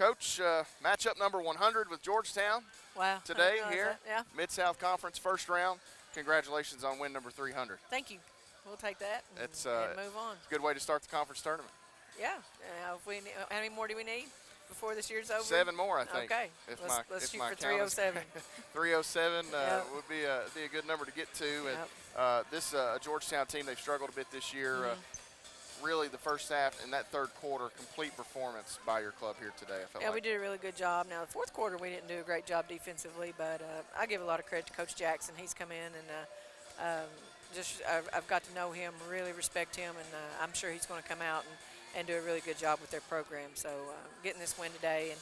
Coach, matchup number 100 with Georgetown today here. Yeah. Mid-South Conference first round. Congratulations on win number 300. Thank you. We'll take that and, It's and move on. a good way to start the conference tournament. Yeah. How many more do we need before this year's over? 7 more, I think. Okay. Let's shoot for 307. 307 would be a good number to get to. And this Georgetown team, they've struggled a bit this year. Really, the first half and that third quarter, complete performance by your club here today. I felt like. We did a really good job. Now, the fourth quarter, we didn't do a great job defensively, but I give a lot of credit to Coach Jackson. He's come in and I've got to know him, really respect him, and I'm sure he's going to come out and do a really good job with their program. So getting this win today and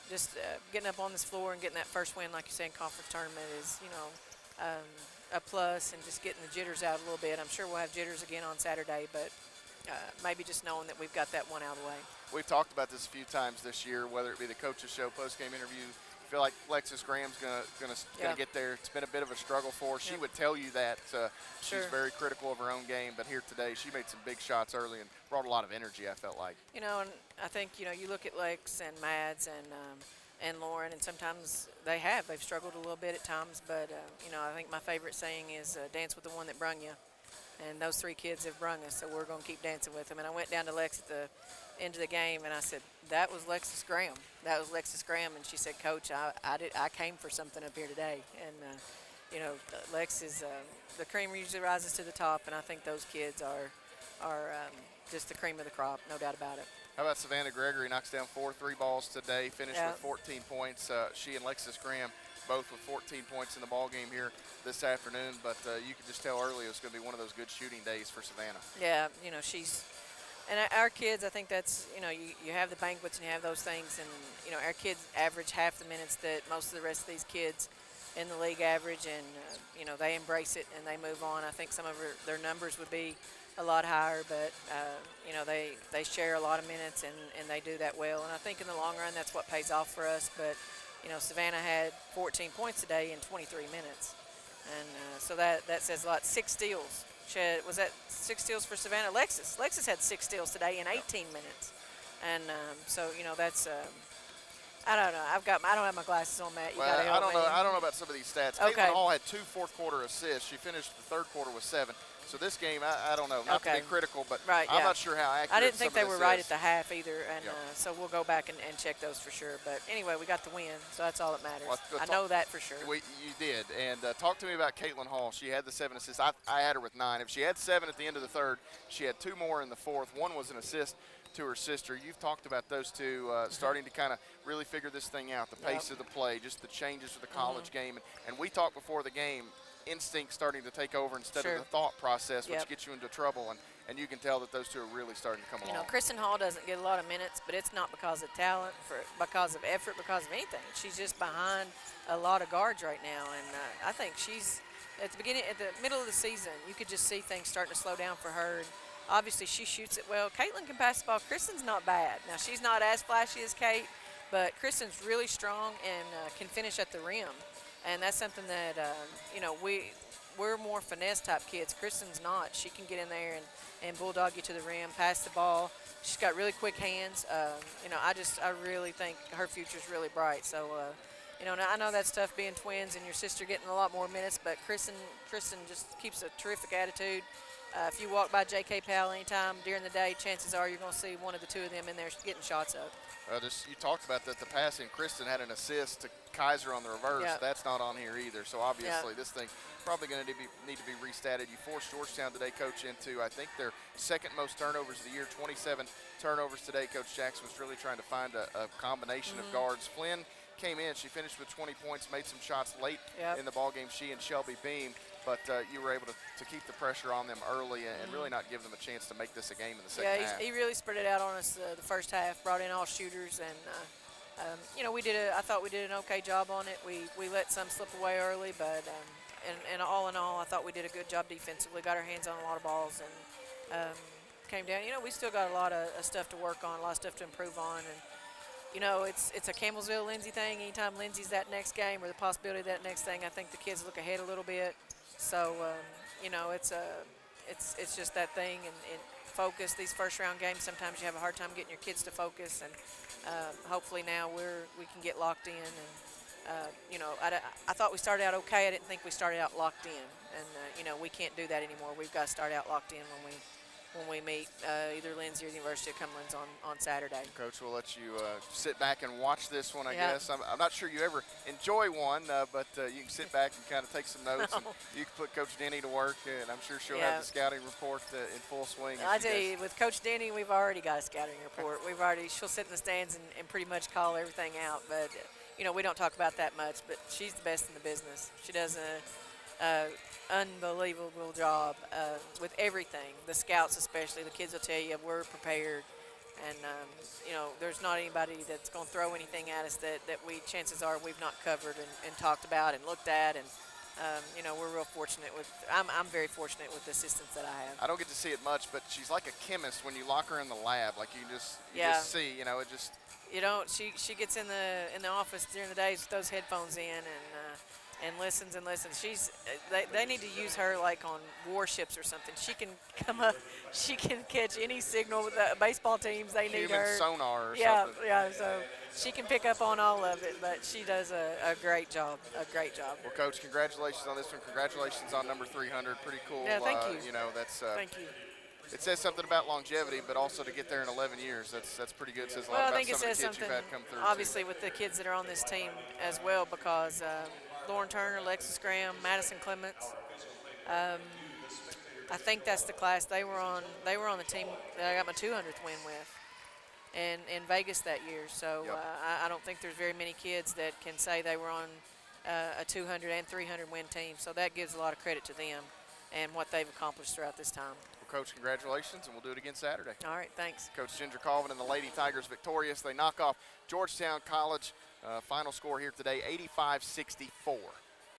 just getting up on this floor and getting that first win, like you say, in conference tournament is, a plus, and just getting the jitters out a little bit. I'm sure we'll have jitters again on Saturday, but maybe just knowing that we've got that one out of the way. We've talked about this a few times this year, whether it be the coaches show, post-game interview. I feel like Lexus Graham's gonna get there. It's been a bit of a struggle for her. She would tell you that she's very critical of her own game, but here today she made some big shots early and brought a lot of energy, I felt like. And I think, you look at Lex and Mads and Lauren, and sometimes they've struggled a little bit at times, but, I think my favorite saying is dance with the one that brung you. And those 3 kids have brung us, so we're going to keep dancing with them. And I went down to Lex at the end of the game, and I said, that was Lexus Graham. That was Lexus Graham. And she said, Coach, I came for something up here today. And, Lex is the cream usually rises to the top, and I think those kids are just the cream of the crop, no doubt about it. How about Savannah Gregory? Knocks down 4 3-balls today, finished with 14 points. She and Lexus Graham both with 14 points in the ball game here this afternoon, but you could just tell early it was going to be one of those good shooting days for Savannah. Yeah, she's – and our kids, I think that's, you have the banquets and you have those things, and, our kids average half the minutes that most of the rest of these kids in the league average, and, they embrace it and they move on. I think some of their numbers would be a lot higher, but, they share a lot of minutes and they do that well. And I think in the long run that's what pays off for us, but – Savannah had 14 points today in 23 minutes. And so that says a lot. 6 steals. Was that 6 steals for Savannah? Lexus had 6 steals today in 18 minutes. And so, that's I don't know. I don't have my glasses on, Matt. I don't know about some of these stats. Okay. Caitlin Hall had 2 fourth-quarter assists. She finished the third quarter with 7. So this game, I don't know, not to be critical, but I'm not sure how accurate. I didn't think they were right is. at the half either, and so we'll go back and check those for sure. But anyway, we got the win, so that's all that matters. Well, I know that for sure. You did, and talk to me about Caitlin Hall. She had the 7 assists. I had her with 9. If she had 7 at the end of the third, she had 2 more in the fourth. 1 was an assist to her sister. You've talked about those two starting to kind of really figure this thing out, the pace of the play, just the changes to the college game. And we talked before the game, instinct starting to take over instead of the thought process, which gets you into trouble. And you can tell that those two are really starting to come along. Kristen Hall doesn't get a lot of minutes, but it's not because of talent, because of effort, because of anything. She's just behind a lot of guards right now. And I think she's at the middle of the season, you could just see things starting to slow down for her. And obviously, she shoots it well. Caitlin can pass the ball. Kristen's not bad. Now, she's not as flashy as Kate, but Kristen's really strong and can finish at the rim. And that's something that, we're more finesse-type kids. Kristen's not. She can get in there and bulldog you to the rim, pass the ball. She's got really quick hands. I really think her future's really bright. So, I know that's tough being twins and your sister getting a lot more minutes, but Kristen just keeps a terrific attitude. If you walk by J.K. Powell anytime during the day, chances are you're going to see one of the two of them in there getting shots up. You talked about that, the passing. Kristen had an assist to Kaiser on the reverse. Yep. That's not on here either. So, obviously, this thing probably going to need to be restatted. You forced Georgetown today, Coach, into, I think, their second most turnovers of the year, 27 turnovers today. Coach Jackson was really trying to find a combination of guards. Flynn came in. She finished with 20 points, made some shots late in the ballgame, she and Shelby Beam. But you were able to keep the pressure on them early and really not give them a chance to make this a game in the second half. He really spread it out on us the first half, brought in all shooters, and, I thought we did an okay job on it. We let some slip away early, but and all in all, I thought we did a good job defensively, got our hands on a lot of balls, and came down. We still got a lot of stuff to work on, a lot of stuff to improve on, and it's a Campbellsville Lindsay thing. Anytime Lindsay's that next game or the possibility of that next thing, I think the kids look ahead a little bit. So, it's just that thing, and focus. These first-round games, sometimes you have a hard time getting your kids to focus, and hopefully now we can get locked in. And I thought we started out okay. I didn't think we started out locked in, and we can't do that anymore. We've got to start out locked in when we meet either Lindsay or the University of Cumberland's on Saturday. Coach, we'll let you sit back and watch this one, I Yeah. guess. I'm not sure you ever enjoy one, but you can sit back and kind of take some notes. And you can put Coach Denny to work, and I'm sure she'll have the scouting report in full swing. I tell you, with Coach Denny, we've already got a scouting report. She'll sit in the stands and pretty much call everything out. But, we don't talk about that much, but she's the best in the business. She does a unbelievable job with everything. The scouts especially, the kids will tell you we're prepared, and there's not anybody that's going to throw anything at us that chances are we've not covered and talked about and looked at, and we're real fortunate with. I'm very fortunate with the assistants that I have. I don't get to see it much, but she's like a chemist when you lock her in the lab. Like you just see, it just. She gets in the office during the days with those headphones in and listens and listens. They need to use her like on warships or something. She can come up. She can catch any signal with the baseball teams. They need her. Human sonar or something. Yeah. So she can pick up on all of it, but she does a great job. A great job. Well, Coach, congratulations on this one. Congratulations on number 300. Pretty cool. Yeah, thank you. That's. Thank you. It says something about longevity, but also to get there in 11 years, that's pretty good. It says a lot Well, I about think it some of says the kids something, you've had come through. obviously, with the kids that are on this team as well, because Lauren Turner, Lexus Graham, Madison Clements, I think that's the class they were on. They were on the team that I got my 200th win with, in Vegas that year. So Yep. I don't think there's very many kids that can say they were on a 200 and 300 win team. So that gives a lot of credit to them and what they've accomplished throughout this time. Well, Coach, congratulations, and we'll do it again Saturday. All right, thanks. Coach Ginger Colvin and the Lady Tigers victorious. They knock off Georgetown College. Final score here today, 85-64.